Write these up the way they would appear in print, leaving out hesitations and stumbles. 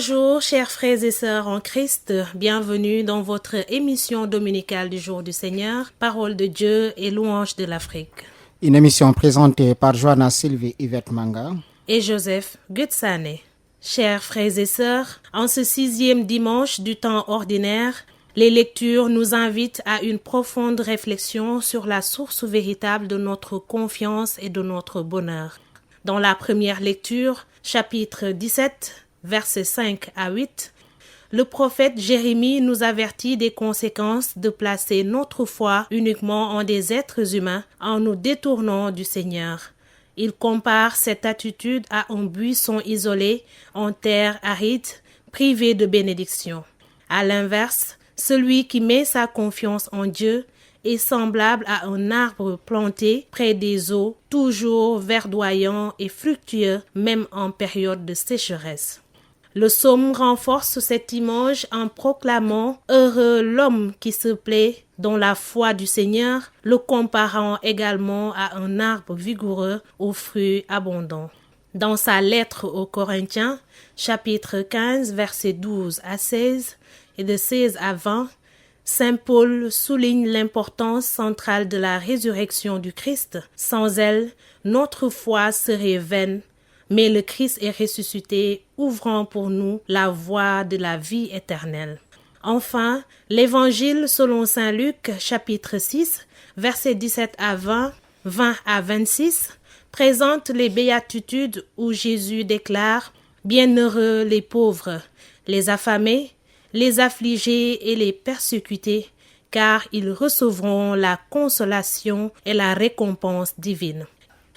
Bonjour, chers frères et sœurs en Christ, bienvenue dans votre émission dominicale du Jour du Seigneur, Parole de Dieu et louange de l'Afrique. Une émission présentée par Joanna Sylvie Yvette Manga Et Joseph Gutsane. Chers frères et sœurs, en ce 6e dimanche du temps ordinaire, les lectures nous invitent à une profonde réflexion sur la source véritable de notre confiance et de notre bonheur. Dans la première lecture, chapitre 17, versets 5 à 8, le prophète Jérémie nous avertit des conséquences de placer notre foi uniquement en des êtres humains en nous détournant du Seigneur. Il compare cette attitude à un buisson isolé en terre aride, privé de bénédiction. À l'inverse, celui qui met sa confiance en Dieu est semblable à un arbre planté près des eaux, toujours verdoyant et fructueux, même en période de sécheresse. Le psaume renforce cette image en proclamant « Heureux l'homme qui se plaît dans la foi du Seigneur », le comparant également à un arbre vigoureux aux fruits abondants. Dans sa lettre aux Corinthiens, chapitre 15, versets 12 à 16 et de 16 à 20, Saint Paul souligne l'importance centrale de la résurrection du Christ. Sans elle, notre foi serait vaine. Mais le Christ est ressuscité, ouvrant pour nous la voie de la vie éternelle. Enfin, l'Évangile selon saint Luc, chapitre 6, versets 17 à 20, 20 à 26, présente les béatitudes où Jésus déclare « Bienheureux les pauvres, les affamés, les affligés et les persécutés, car ils recevront la consolation et la récompense divine. »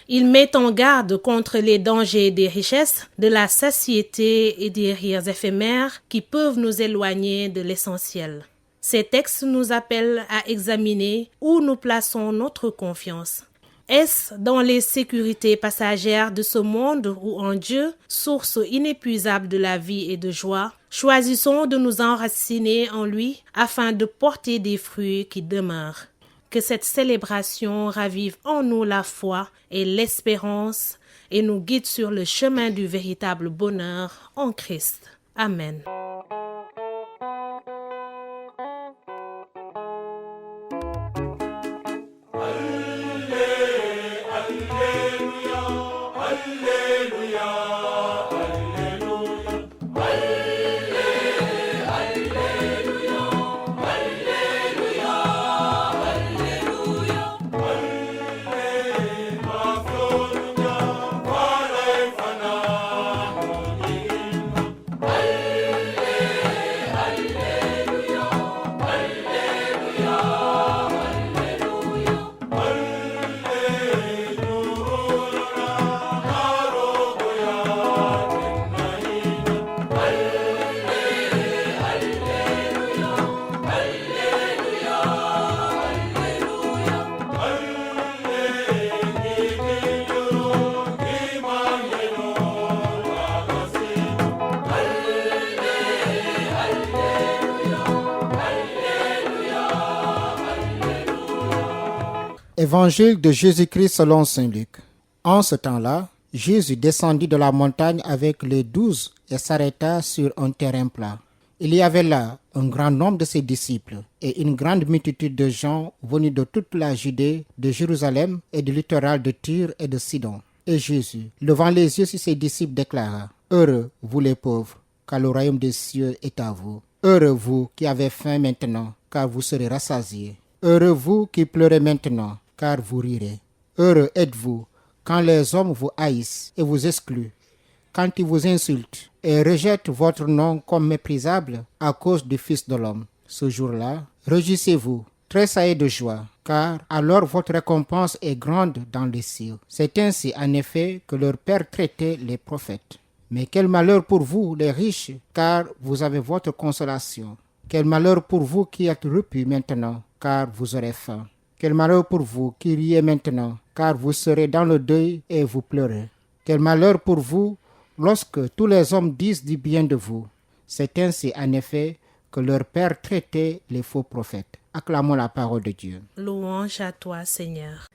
Il met en garde contre les dangers des richesses, de la satiété et des rires éphémères qui peuvent nous éloigner de l'essentiel. Ces textes nous appellent à examiner où nous plaçons notre confiance. Est-ce dans les sécurités passagères de ce monde ou en Dieu, source inépuisable de la vie et de joie? Choisissons de nous enraciner en lui afin de porter des fruits qui demeurent. Que cette célébration ravive en nous la foi et l'espérance et nous guide sur le chemin du véritable bonheur en Christ. Amen. Évangile de Jésus-Christ selon saint Luc. En ce temps-là, Jésus descendit de la montagne avec les 12 et s'arrêta sur un terrain plat. Il y avait là un grand nombre de ses disciples et une grande multitude de gens venus de toute la Judée, de Jérusalem et du littoral de Tyr et de Sidon. Et Jésus, levant les yeux sur ses disciples, déclara « Heureux vous les pauvres, car le royaume des cieux est à vous. Heureux vous qui avez faim maintenant, car vous serez rassasiés. Heureux vous qui pleurez maintenant, car vous rirez. Heureux êtes-vous quand les hommes vous haïssent et vous excluent, quand ils vous insultent et rejettent votre nom comme méprisable à cause du Fils de l'homme. Ce jour-là, réjouissez-vous, tressaillez de joie, car alors votre récompense est grande dans les cieux. C'est ainsi en effet que leur Père traitait les prophètes. Mais quel malheur pour vous, les riches, car vous avez votre consolation. Quel malheur pour vous qui êtes repus maintenant, car vous aurez faim. Quel malheur pour vous qui riez maintenant, car vous serez dans le deuil et vous pleurez. Quel malheur pour vous lorsque tous les hommes disent du bien de vous. C'est ainsi en effet que leur Père traitait les faux prophètes. Acclamons la parole de Dieu. Louange à toi, Seigneur.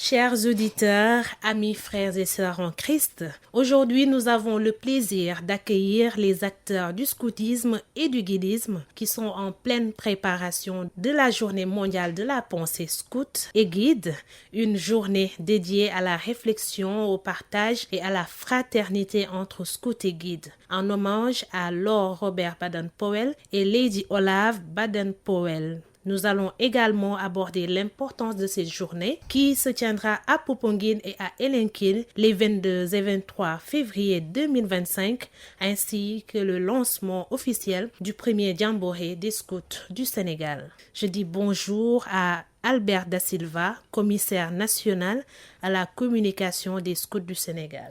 Chers auditeurs, amis frères et sœurs en Christ, aujourd'hui nous avons le plaisir d'accueillir les acteurs du scoutisme et du guidisme qui sont en pleine préparation de la journée mondiale de la pensée scout et guide, une journée dédiée à la réflexion, au partage et à la fraternité entre scouts et guides, en hommage à Lord Robert Baden-Powell et Lady Olave Baden-Powell. Nous allons également aborder l'importance de cette journée qui se tiendra à Popenguine et à Elinkil les 22 et 23 février 2025 ainsi que le lancement officiel du premier Jamboree des scouts du Sénégal. Je dis bonjour à Albert Da Silva, commissaire national à la communication des scouts du Sénégal.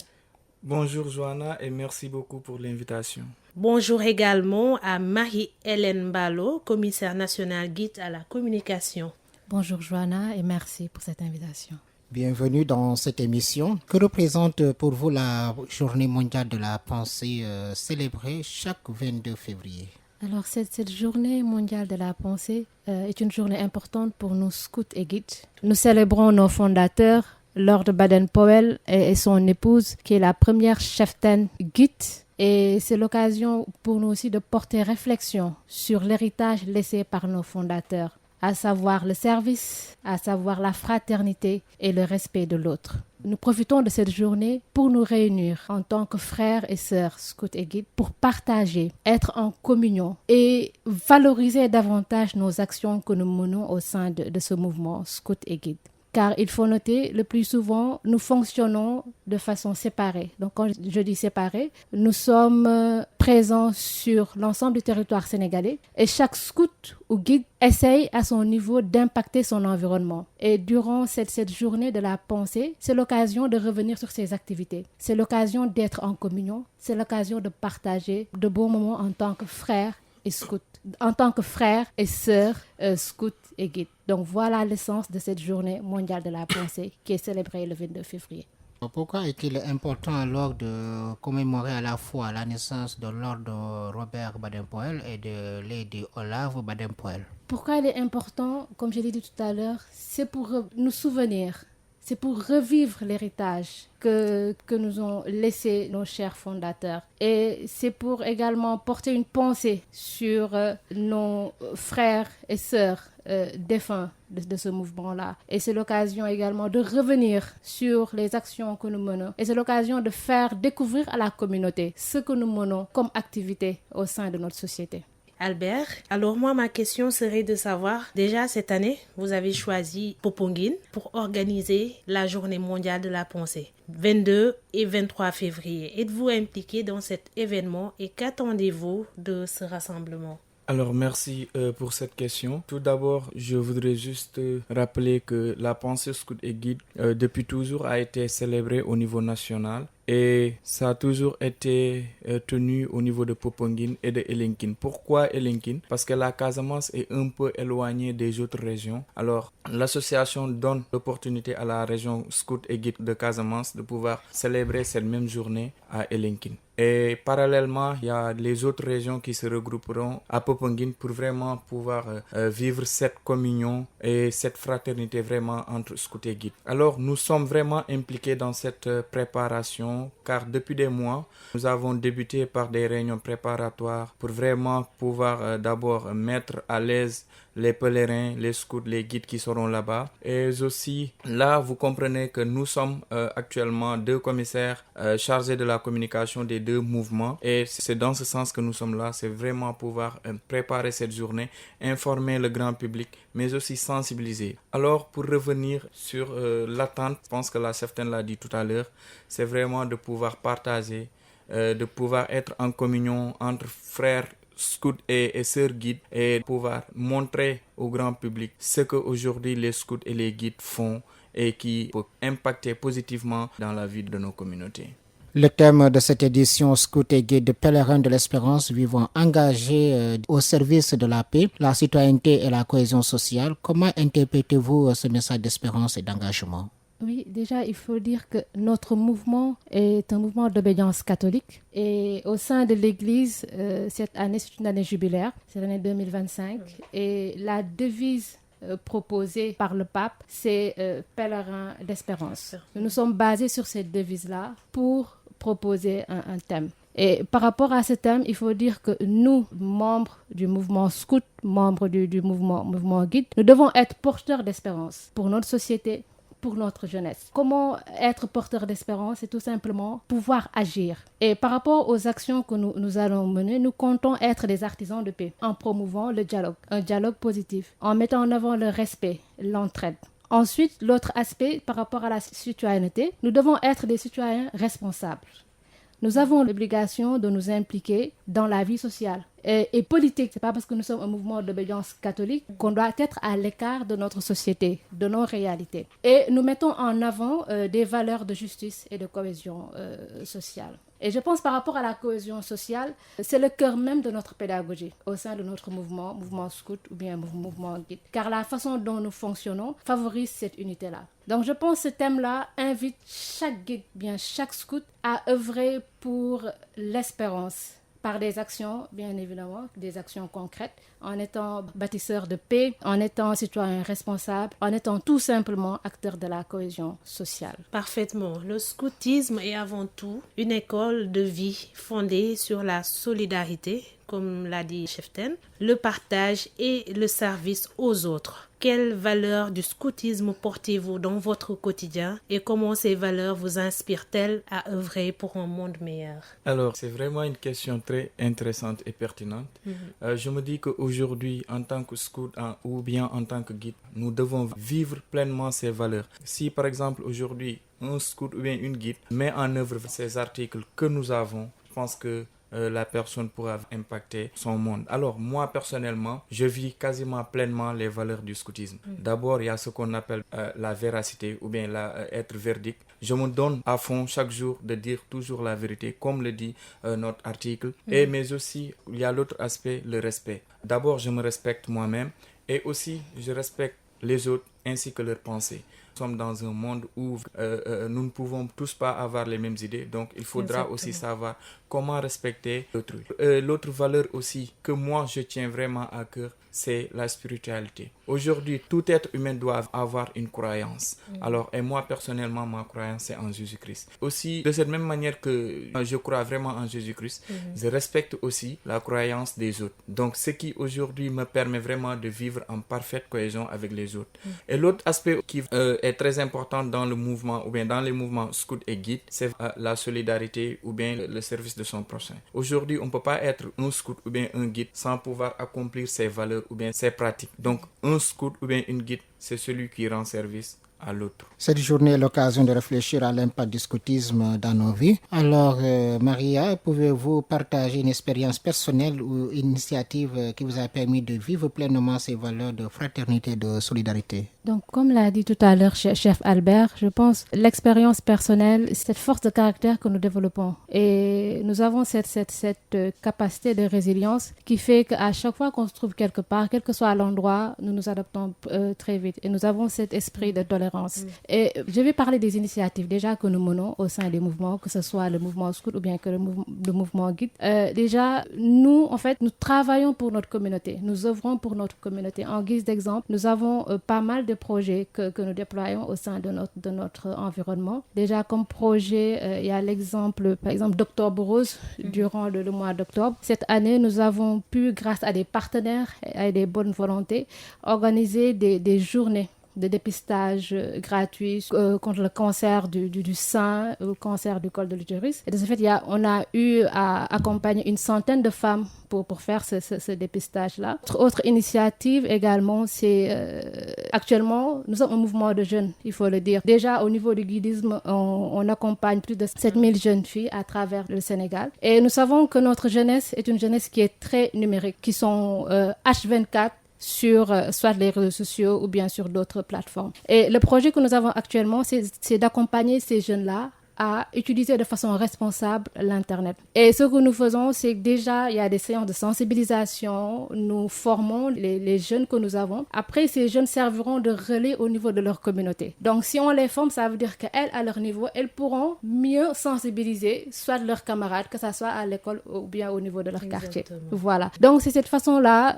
Bonjour Joanna et merci beaucoup pour l'invitation. Bonjour également à Marie-Hélène Ballot, commissaire nationale guide à la communication. Bonjour Joanna et merci pour cette invitation. Bienvenue dans cette émission. Que représente pour vous la Journée mondiale de la pensée célébrée chaque 22 février? Alors cette journée mondiale de la pensée est une journée importante pour nous scouts et guides. Nous célébrons nos fondateurs, Lord Baden-Powell et son épouse, qui est la première cheftaine guide. Et c'est l'occasion pour nous aussi de porter réflexion sur l'héritage laissé par nos fondateurs, à savoir le service, à savoir la fraternité et le respect de l'autre. Nous profitons de cette journée pour nous réunir en tant que frères et sœurs scouts et guides pour partager, être en communion et valoriser davantage nos actions que nous menons au sein de ce mouvement scout et guide. Car il faut noter, le plus souvent, nous fonctionnons de façon séparée. Donc quand je dis séparée, nous sommes présents sur l'ensemble du territoire sénégalais et chaque scout ou guide essaye à son niveau d'impacter son environnement. Et durant cette journée de la pensée, c'est l'occasion de revenir sur ses activités. C'est l'occasion d'être en communion. C'est l'occasion de partager de bons moments en tant que frères et scouts, en tant que frères et sœurs scouts et guides. Donc voilà l'essence de cette journée mondiale de la pensée qui est célébrée le 22 février. Pourquoi est-il important alors de commémorer à la fois la naissance de Lord Robert Baden-Powell et de Lady Olave Baden-Powell? Pourquoi il est important, comme je l'ai dit tout à l'heure, c'est pour nous souvenir, c'est pour revivre l'héritage que nous ont laissé nos chers fondateurs. Et c'est pour également porter une pensée sur nos frères et sœurs défunts de ce mouvement-là. Et c'est l'occasion également de revenir sur les actions que nous menons. Et c'est l'occasion de faire découvrir à la communauté ce que nous menons comme activité au sein de notre société. Albert, alors moi ma question serait de savoir, déjà cette année, vous avez choisi Popenguine pour organiser la journée mondiale de la pensée, 22 et 23 février. Êtes-vous impliqué dans cet événement et qu'attendez-vous de ce rassemblement? Alors merci pour cette question. Tout d'abord, je voudrais juste rappeler que la pensée scout et guide depuis toujours a été célébrée au niveau national. Et ça a toujours été tenu au niveau de Popenguine et de Elinkil. Pourquoi Elinkil? Parce que la Casamance est un peu éloignée des autres régions. Alors, l'association donne l'opportunité à la région scout et guide de Casamance de pouvoir célébrer cette même journée à Elinkil. Et parallèlement, il y a les autres régions qui se regrouperont à Popenguine pour vraiment pouvoir vivre cette communion et cette fraternité vraiment entre scouts et guides. Alors, nous sommes vraiment impliqués dans cette préparation car depuis des mois, nous avons débuté par des réunions préparatoires pour vraiment pouvoir d'abord mettre à l'aise les pèlerins, les scouts, les guides qui seront là-bas. Et aussi, là, vous comprenez que nous sommes actuellement deux commissaires chargés de la communication des deux mouvements. Et c'est dans ce sens que nous sommes là. C'est vraiment pouvoir préparer cette journée, informer le grand public, mais aussi sensibiliser. Alors, pour revenir sur l'attente, je pense que la cheftaine l'a dit tout à l'heure, c'est vraiment de pouvoir partager, de pouvoir être en communion entre frères scouts et sœurs guides et pouvoir montrer au grand public ce qu'aujourd'hui les scouts et les guides font et qui peut impacter positivement dans la vie de nos communautés. Le thème de cette édition Scout et Guide pèlerins de l'espérance vivant engagés au service de la paix, la citoyenneté et la cohésion sociale. Comment interprétez-vous ce message d'espérance et d'engagement? Oui, déjà, il faut dire que notre mouvement est un mouvement d'obédience catholique. Et au sein de l'Église, cette année, c'est une année jubilaire, c'est l'année 2025. Et la devise proposée par le pape, c'est Pèlerin d'espérance. Nous sommes basés sur cette devise-là pour proposer un thème. Et par rapport à ce thème, il faut dire que nous, membres du mouvement scout, membres du mouvement guide, nous devons être porteurs d'espérance pour notre société, pour notre jeunesse. Comment être porteur d'espérance? C'est tout simplement pouvoir agir. Et par rapport aux actions que nous allons mener, nous comptons être des artisans de paix en promouvant le dialogue, un dialogue positif, en mettant en avant le respect, l'entraide. Ensuite, l'autre aspect par rapport à la citoyenneté, nous devons être des citoyens responsables. Nous avons l'obligation de nous impliquer dans la vie sociale et politique. Ce n'est pas parce que nous sommes un mouvement d'obédience catholique qu'on doit être à l'écart de notre société, de nos réalités. Et nous mettons en avant des valeurs de justice et de cohésion sociale. Et je pense par rapport à la cohésion sociale, c'est le cœur même de notre pédagogie au sein de notre mouvement scout ou bien mouvement guide. Car la façon dont nous fonctionnons favorise cette unité-là. Donc je pense que ce thème-là invite chaque guide, bien chaque scout à œuvrer pour l'espérance par des actions, bien évidemment, des actions concrètes, en étant bâtisseur de paix, en étant citoyen responsable, en étant tout simplement acteur de la cohésion sociale. Parfaitement. Le scoutisme est avant tout une école de vie fondée sur la solidarité, comme l'a dit Cheften, le partage et le service aux autres. Quelles valeurs du scoutisme portez-vous dans votre quotidien et comment ces valeurs vous inspirent-elles à œuvrer pour un monde meilleur? Alors, c'est vraiment une question très intéressante et pertinente. Je me dis qu'aujourd'hui, en tant que scout ou bien en tant que guide, nous devons vivre pleinement ces valeurs. Si par exemple aujourd'hui, un scout ou bien une guide met en œuvre ces articles que nous avons, je pense que la personne pourra impacter son monde. Alors moi personnellement, je vis quasiment pleinement les valeurs du scoutisme. D'abord, il y a ce qu'on appelle la véracité ou bien être verdict. Je me donne à fond chaque jour de dire toujours la vérité, comme le dit notre article. Mais aussi, il y a l'autre aspect, le respect. D'abord, je me respecte moi-même et aussi je respecte les autres ainsi que leurs pensées. Nous sommes dans un monde où nous ne pouvons tous pas avoir les mêmes idées, donc il faudra aussi savoir comment respecter l'autrui. L'autre valeur aussi que moi je tiens vraiment à cœur, c'est la spiritualité. Aujourd'hui, tout être humain doit avoir une croyance. Alors, et moi personnellement, ma croyance c'est en Jésus-Christ. Aussi, de cette même manière que je crois vraiment en Jésus-Christ, je respecte aussi la croyance des autres. Donc, ce qui aujourd'hui me permet vraiment de vivre en parfaite cohésion avec les autres. Et l'autre aspect qui est très important dans le mouvement ou bien dans les mouvements scout et guide, c'est la solidarité ou bien le service de son prochain. Aujourd'hui, on ne peut pas être un scout ou bien un guide sans pouvoir accomplir ses valeurs ou bien ses pratiques. Donc, un scout ou bien une guide, c'est celui qui rend service à l'autre. Cette journée est l'occasion de réfléchir à l'impact du scoutisme dans nos vies. Alors, Maria, pouvez-vous partager une expérience personnelle ou une initiative qui vous a permis de vivre pleinement ces valeurs de fraternité et de solidarité? Donc, comme l'a dit tout à l'heure chef Albert, je pense l'expérience personnelle, cette force de caractère que nous développons. Et nous avons cette capacité de résilience qui fait qu'à chaque fois qu'on se trouve quelque part, quel que soit l'endroit, nous nous adaptons très vite. Et nous avons cet esprit de tolérance. Et je vais parler des initiatives déjà que nous menons au sein des mouvements, que ce soit le mouvement scout ou bien que le mouvement guide. Déjà, nous, en fait, nous travaillons pour notre communauté. Nous œuvrons pour notre communauté. En guise d'exemple, nous avons pas mal de projets que nous déployons au sein de notre environnement. Déjà, comme projet, il y a l'exemple, par exemple, d'Octobre Rose, durant le mois d'octobre. Cette année, nous avons pu, grâce à des partenaires et à des bonnes volontés, organiser des journées de dépistage gratuit contre le cancer du sein, le cancer du col de l'utérus. Et de ce fait, on a eu à accompagner une centaine de femmes pour faire ce dépistage-là. Autre initiative également, c'est actuellement, nous sommes un mouvement de jeunes, il faut le dire. Déjà, au niveau du guidisme, on accompagne plus de 7000 jeunes filles à travers le Sénégal. Et nous savons que notre jeunesse est une jeunesse qui est très numérique, qui sont H24, sur soit les réseaux sociaux ou bien sur d'autres plateformes. Et le projet que nous avons actuellement, c'est d'accompagner ces jeunes-là à utiliser de façon responsable l'Internet. Et ce que nous faisons, c'est que déjà, il y a des séances de sensibilisation, nous formons les jeunes que nous avons. Après, ces jeunes serviront de relais au niveau de leur communauté. Donc, si on les forme, ça veut dire qu'elles, à leur niveau, elles pourront mieux sensibiliser soit leurs camarades, que ce soit à l'école ou bien au niveau de leur quartier. Voilà. Donc, c'est cette façon-là,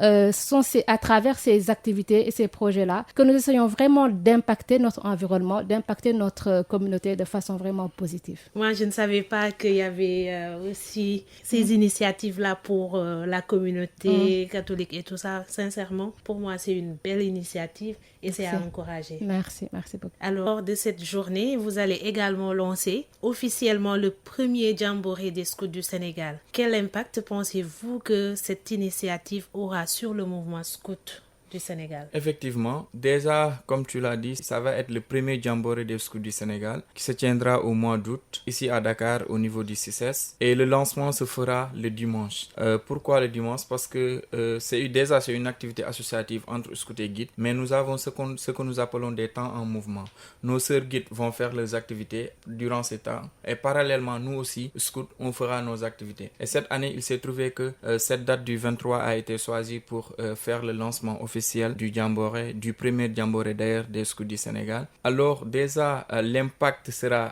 à travers ces activités et ces projets-là, que nous essayons vraiment d'impacter notre environnement, d'impacter notre communauté de façon vraiment positive. Moi, je ne savais pas qu'il y avait aussi ces initiatives-là pour la communauté catholique et tout ça. Sincèrement, pour moi, c'est une belle initiative et c'est à encourager. Merci beaucoup. Alors, de cette journée, vous allez également lancer officiellement le premier Jamboree des scouts du Sénégal. Quel impact pensez-vous que cette initiative aura sur le mouvement scout du Sénégal? Effectivement, déjà, comme tu l'as dit, ça va être le premier Jamboree des scouts du Sénégal qui se tiendra au mois d'août, ici à Dakar, au niveau du CICES. Et le lancement se fera le dimanche. Pourquoi le dimanche? Parce que c'est une activité associative entre scouts et guides, mais nous avons ce que nous appelons des temps en mouvement. Nos sœurs guides vont faire leurs activités durant ces temps. Et parallèlement, nous aussi, scouts, on fera nos activités. Et cette année, il s'est trouvé que cette date du 23 a été choisie pour faire le lancement officiel du Jamboree, du premier Jamboree d'ailleurs des scouts du Sénégal. Alors déjà, l'impact sera,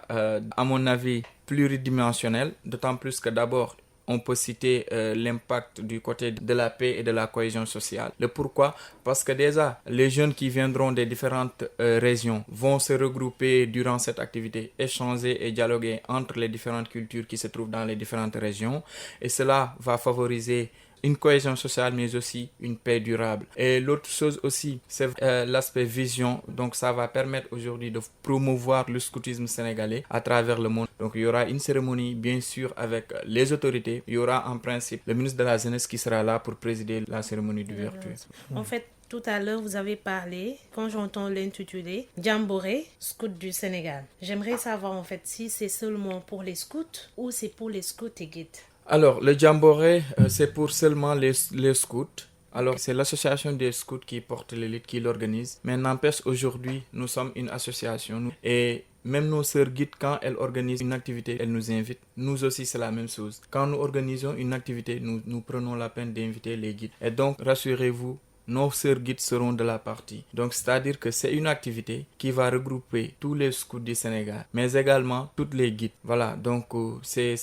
à mon avis, pluridimensionnel, d'autant plus que d'abord, on peut citer l'impact du côté de la paix et de la cohésion sociale. Le pourquoi? Parce que déjà, les jeunes qui viendront des différentes régions vont se regrouper durant cette activité, échanger et dialoguer entre les différentes cultures qui se trouvent dans les différentes régions. Et cela va favoriser une cohésion sociale, mais aussi une paix durable. Et l'autre chose aussi, c'est l'aspect vision. Donc, ça va permettre aujourd'hui de promouvoir le scoutisme sénégalais à travers le monde. Donc, il y aura une cérémonie, bien sûr, avec les autorités. Il y aura en principe le ministre de la Jeunesse qui sera là pour présider la cérémonie d'ouverture. En fait, tout à l'heure, vous avez parlé, quand j'entends l'intitulé, Jamboree, scouts du Sénégal. J'aimerais savoir, en fait, si c'est seulement pour les scouts ou c'est pour les scouts et guides. Alors, le Jamboree, c'est pour seulement les scouts. Alors, c'est l'association des scouts qui porte l'élite, qui l'organise. Mais n'empêche, aujourd'hui, nous sommes une association. Et même nos sœurs guides, quand elles organisent une activité, elles nous invitent. Nous aussi, c'est la même chose. Quand nous organisons une activité, nous prenons la peine d'inviter les guides. Et donc, rassurez-vous, nos sœurs guides seront de la partie. Donc, c'est-à-dire que c'est une activité qui va regrouper tous les scouts du Sénégal, mais également toutes les guides. Voilà, donc c'est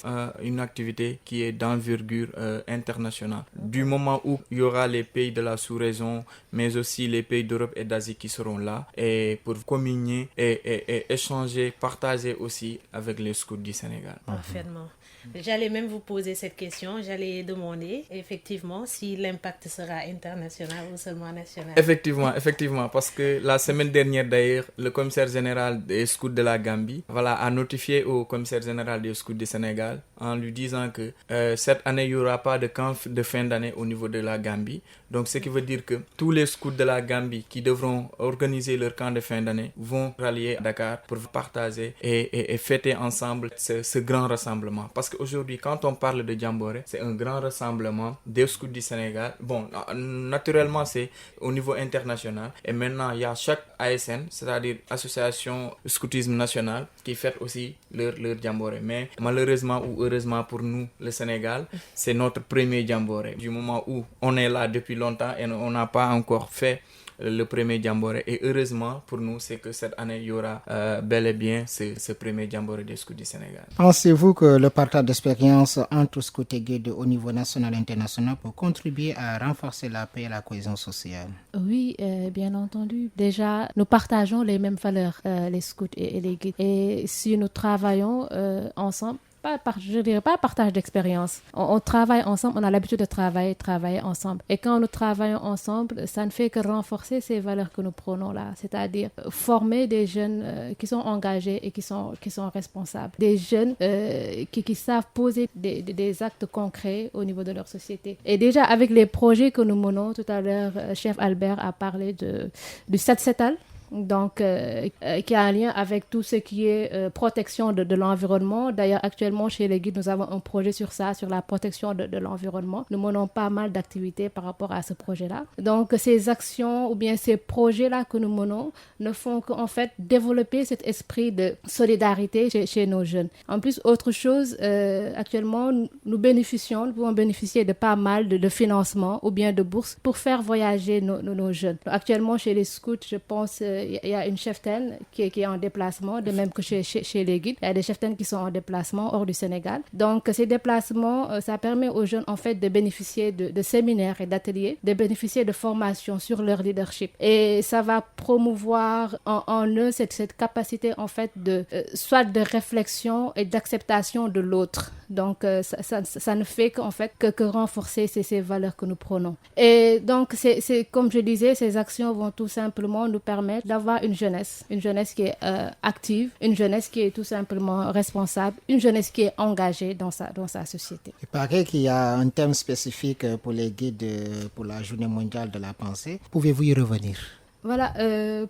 une activité qui est d'envergure internationale. Du moment où il y aura les pays de la sous-région, mais aussi les pays d'Europe et d'Asie qui seront là, et pour communier et échanger, partager aussi avec les scouts du Sénégal. Parfaitement. J'allais même vous poser cette question, j'allais demander effectivement si l'impact sera international ou seulement national. Effectivement, parce que la semaine dernière d'ailleurs, le commissaire général des scouts de la Gambie a notifié au commissaire général des scouts du Sénégal en lui disant que cette année, il n'y aura pas de camp de fin d'année au niveau de la Gambie. Donc, ce qui veut dire que tous les scouts de la Gambie qui devront organiser leur camp de fin d'année vont rallier à Dakar pour partager et fêter ensemble ce grand rassemblement. Parce qu'aujourd'hui, quand on parle de Jamboree, c'est un grand rassemblement des scouts du Sénégal. Bon, naturellement, c'est au niveau international. Et maintenant, il y a chaque ASN, c'est-à-dire Association Scoutisme National, qui fête aussi leur Jamboree. Mais malheureusement ou heureusement pour nous, le Sénégal, c'est notre premier Jamboree. Du moment où on est là depuis longtemps et on n'a pas encore fait le premier Jamboree. Et heureusement pour nous, c'est que cette année, il y aura bel et bien ce premier Jamboree des scouts du Sénégal. Pensez-vous que le partage d'expérience entre scouts et guides au niveau national et international peut contribuer à renforcer la paix et la cohésion sociale? Oui, bien entendu. Déjà, nous partageons les mêmes valeurs, les scouts et les guides. Et si nous travaillons ensemble, je dirais pas partage d'expérience. On travaille ensemble, on a l'habitude de travailler ensemble. Et quand nous travaillons ensemble, ça ne fait que renforcer ces valeurs que nous prenons là. C'est-à-dire former des jeunes qui sont engagés et qui sont responsables. Des jeunes qui savent poser des actes concrets au niveau de leur société. Et déjà, avec les projets que nous menons, tout à l'heure, chef Albert a parlé du Set Setal. donc qui a un lien avec tout ce qui est protection de l'environnement. D'ailleurs, actuellement, chez les guides, nous avons un projet sur ça, sur la protection de l'environnement. Nous menons pas mal d'activités par rapport à ce projet-là. Donc, ces actions ou bien ces projets-là que nous menons ne font qu'en fait développer cet esprit de solidarité chez nos jeunes. En plus, autre chose, actuellement, nous pouvons bénéficier de pas mal de financements ou bien de bourses pour faire voyager nos jeunes. Actuellement, chez les scouts, je pense, il y a une cheftaine qui est en déplacement, de même que chez les guides. Il y a des cheftaines qui sont en déplacement hors du Sénégal. Donc, ces déplacements, ça permet aux jeunes, en fait, de bénéficier de séminaires et d'ateliers, de bénéficier de formations sur leur leadership. Et ça va promouvoir en eux cette capacité, en fait, soit de réflexion et d'acceptation de l'autre. Donc, ça ne fait qu'en fait que renforcer ces valeurs que nous prônons. Et donc, c'est comme je disais, ces actions vont tout simplement nous permettre d'avoir une jeunesse qui est active, une jeunesse qui est tout simplement responsable, une jeunesse qui est engagée dans sa société. Il paraît qu'il y a un thème spécifique pour les guides pour la Journée mondiale de la pensée. Pouvez-vous y revenir? Voilà,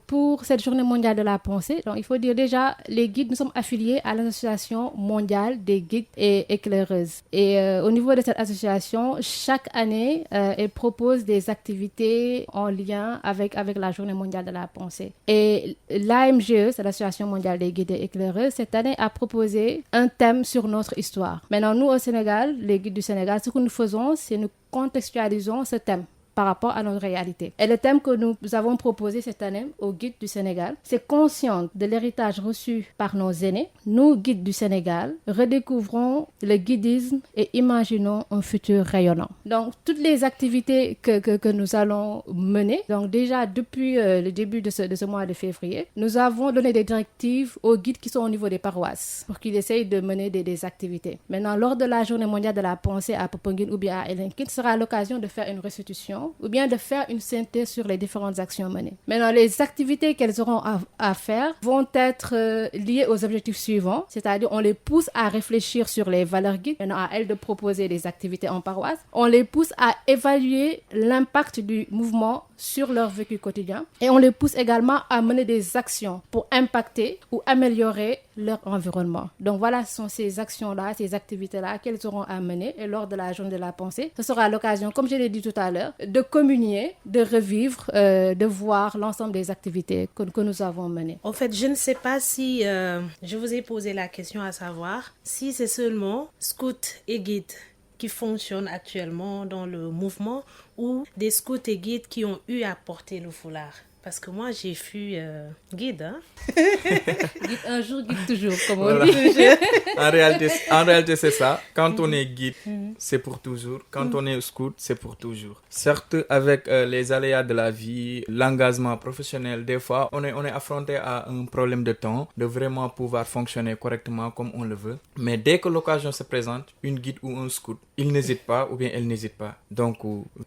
pour cette journée mondiale de la pensée, donc il faut dire déjà, les guides, nous sommes affiliés à l'Association mondiale des guides et éclaireuses. Et au niveau de cette association, chaque année, elle propose des activités en lien avec la journée mondiale de la pensée. Et l'AMGE, c'est l'Association mondiale des guides et éclaireuses, cette année a proposé un thème sur notre histoire. Maintenant, nous au Sénégal, les guides du Sénégal, ce que nous faisons, c'est nous contextualisons ce thème par rapport à notre réalité. Et le thème que nous avons proposé cette année au guide du Sénégal, c'est conscient de l'héritage reçu par nos aînés. Nous, guides du Sénégal, redécouvrons le guidisme et imaginons un futur rayonnant. Donc, toutes les activités que nous allons mener, donc déjà depuis le début de ce mois de février, nous avons donné des directives aux guides qui sont au niveau des paroisses pour qu'ils essayent de mener des activités. Maintenant, lors de la journée mondiale de la pensée à Popenguine ou bien à Elinkine, ce sera l'occasion de faire une restitution ou bien de faire une synthèse sur les différentes actions menées. Maintenant, les activités qu'elles auront à faire vont être liées aux objectifs suivants, c'est-à-dire on les pousse à réfléchir sur les valeurs guides, maintenant à elles de proposer des activités en paroisse, on les pousse à évaluer l'impact du mouvement sur leur vécu quotidien et on les pousse également à mener des actions pour impacter ou améliorer leur environnement. Donc voilà, ce sont ces actions-là, ces activités-là qu'elles auront à mener et lors de la journée de la pensée, ce sera l'occasion, comme je l'ai dit tout à l'heure, de communier, de revivre, de voir l'ensemble des activités que nous avons menées. En fait, je ne sais pas si je vous ai posé la question à savoir si c'est seulement scouts et guides qui fonctionnent actuellement dans le mouvement ou des scouts et guides qui ont eu à porter le foulard. Parce que moi, j'ai fui guide. Hein? Guide un jour, guide toujours, comme on Voilà. dit. En réalité, c'est ça. Quand on est guide, c'est pour toujours. Quand on est scout, c'est pour toujours. Certes, avec les aléas de la vie, l'engagement professionnel, des fois, on est affronté à un problème de temps, de vraiment pouvoir fonctionner correctement comme on le veut. Mais dès que l'occasion se présente, une guide ou un scout, il n'hésite pas ou bien elle n'hésite pas. Donc,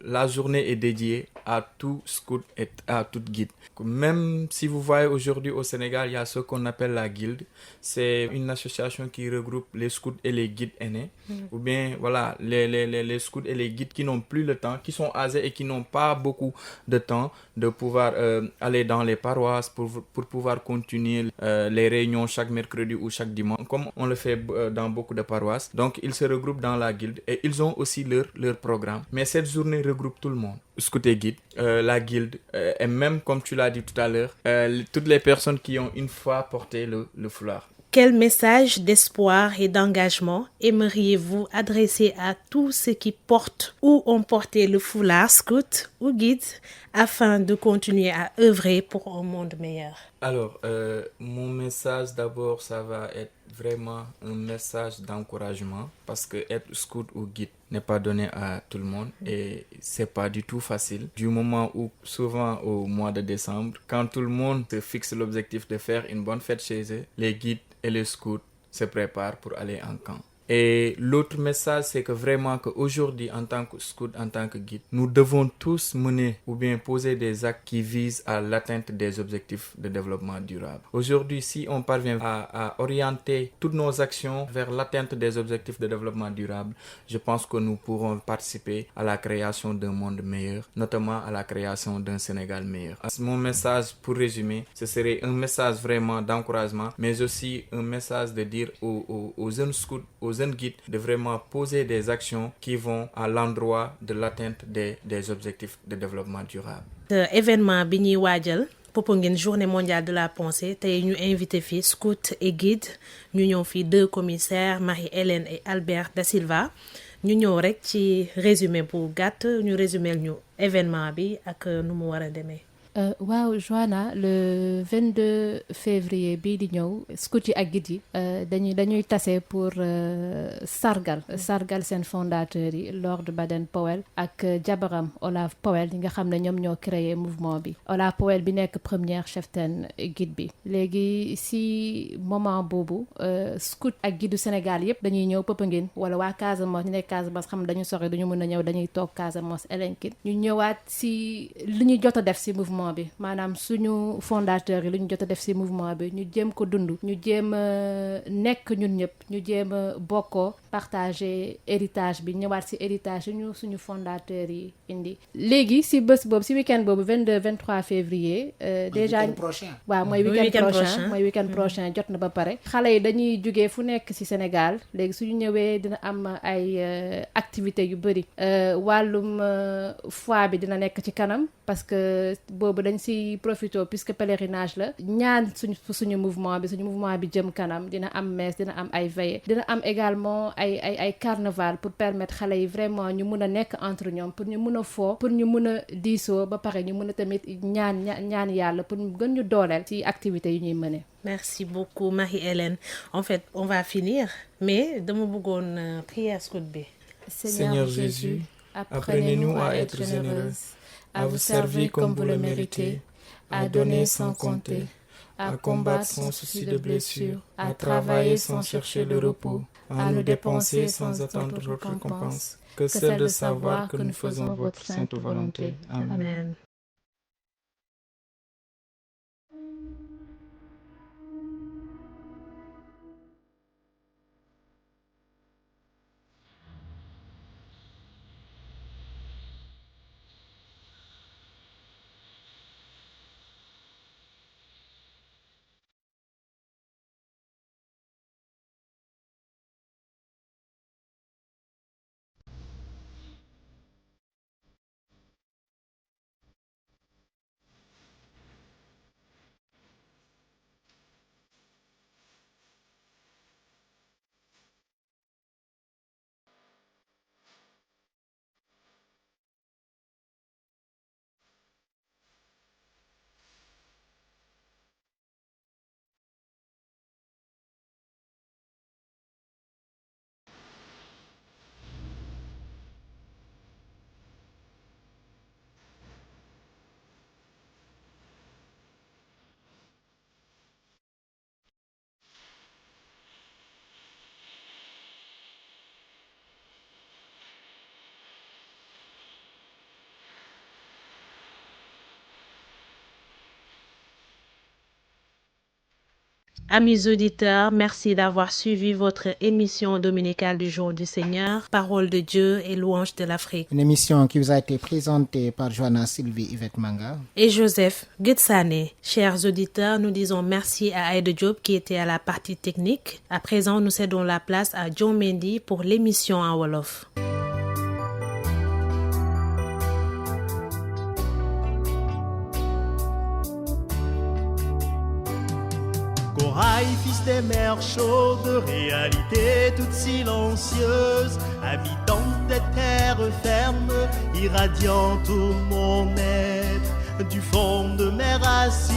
la journée est dédiée à tout scout et à toute guide. Même si vous voyez aujourd'hui au Sénégal, il y a ce qu'on appelle la guilde. C'est une association qui regroupe les scouts et les guides aînés. Ou bien, voilà, les scouts et les guides qui n'ont plus le temps, qui sont âgés et qui n'ont pas beaucoup de temps de pouvoir aller dans les paroisses pour pouvoir continuer les réunions chaque mercredi ou chaque dimanche, comme on le fait dans beaucoup de paroisses. Donc, ils se regroupent dans la guilde et ils ont aussi leur programme. Mais cette journée regroupe tout le monde. Scout et guide, la guilde, et même comme tu l'as dit tout à l'heure, toutes les personnes qui ont une fois porté le foulard. Quel message d'espoir et d'engagement aimeriez-vous adresser à tous ceux qui portent ou ont porté le foulard scout ou guide afin de continuer à œuvrer pour un monde meilleur? Alors, mon message d'abord, ça va être vraiment un message d'encouragement parce que être scout ou guide n'est pas donné à tout le monde et c'est pas du tout facile. Du moment où, souvent au mois de décembre, quand tout le monde se fixe l'objectif de faire une bonne fête chez eux, les guides et les scouts se préparent pour aller en camp. Et l'autre message, c'est que vraiment qu'aujourd'hui, en tant que scout, en tant que guide, nous devons tous mener ou bien poser des actes qui visent à l'atteinte des objectifs de développement durable. Aujourd'hui, si on parvient à orienter toutes nos actions vers l'atteinte des objectifs de développement durable, je pense que nous pourrons participer à la création d'un monde meilleur, notamment à la création d'un Sénégal meilleur. Mon message, pour résumer, ce serait un message vraiment d'encouragement, mais aussi un message de dire aux jeunes scouts, aux jeunes guides, de vraiment poser des actions qui vont à l'endroit de l'atteinte des objectifs de développement durable. Événement bi ñuy waajal Popenguine journée mondiale de la pensée tey ñu invité fii scout et guide ñu ñëw fii 2 commissaires Marie-Hélène et Albert Da Silva ñu ñëw rek ci résumé bu gàtt ñu résumer ñu événement bi ak nu mu war a demee. Waaw Joanna, le 22 février bii di ñëw scout yi ak guide yi dañuy tase pour sargal seen fondateurs yi Lord Baden-Powell ak jabaram Olaf Powell yi nga xam ne ñoom ñoo créé mouvement bi. Olaf Powell bi nekk première cheftaine guide bi. Léegi si moment boobu scout ak guide du Sénégal yépp dañuy ñëw Popenguine wala waa Casamance ñu nekk Casamance xam dañu sori duñu mën a ñëw dañuy toog Casamance Elinkine ñu ñëwaat si li ñu jot a def si mouvement bi maanaam suñu fondateur yi lu ñu jot a def ci mouvement bi ñu jéem ko dund ñu jéem a nekk ñun ñëpp ñu jéem a bokkoo partager héritage bi ñëwaat ci héritage ñu suñu fondateur yi indi léegi ci bés boobu ci week-end boobu 22 23 février déjà waaw mooy week-end prochain jot na ba pare xale yi dañuy jugee fu nekk ci Sénégal léegi suñu ñëwee dina am ay activités yu bëri wàllum foi bi dina nekk ci kanam parce que boobu dañ ci profité puisque pèlerinage la ñaan suñu mouvement bi jëm kanam dina am messe dina am ay veillées dina am également ay carnaval pour permettre xale yi vraiment ñu mun a nekk entre ñoom pour ñu mun a foo pour ñu mun a diisoo ba pare ñu mun a tamit ñaan yàlla pour ñu gën ñu dooleel ci activités yi ñuy mëne. Merci beaucoup Marie-Hélène. En fait, on va finir mais dama bëggoon prière scout bi. Seigneur Jésus, apprenez-nous à être généreuses, à vous servir comme vous le méritez, à donner sans compter, à combattre sans souci de blessure, à travailler sans chercher le repos, à nous dépenser sans attendre votre récompense, que celle de savoir que nous faisons votre sainte volonté. Amen. Amen. Amis auditeurs, merci d'avoir suivi votre émission dominicale du Jour du Seigneur, Parole de Dieu et louange de l'Afrique. Une émission qui vous a été présentée par Joanna Sylvie Yvette Manga et Joseph Guetsane. Chers auditeurs, nous disons merci à Aïda Diop qui était à la partie technique. À présent, nous cédons la place à John Mendy pour l'émission en Wolof. Corail, fils des mers chaudes, réalité toute silencieuse, habitant des terres fermes, irradiant tout mon être du fond de mes racines.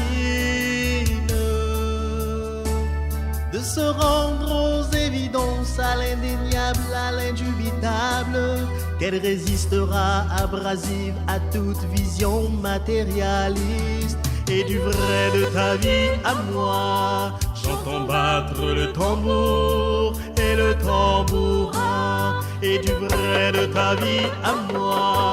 De se rendre aux évidences, à l'indéniable, à l'indubitable, qu'elle résistera abrasive à toute vision matérialiste. et du vrai de ta vie à moi. J'entends battre le tambour et le tambourin, et du vrai de ta vie à moi.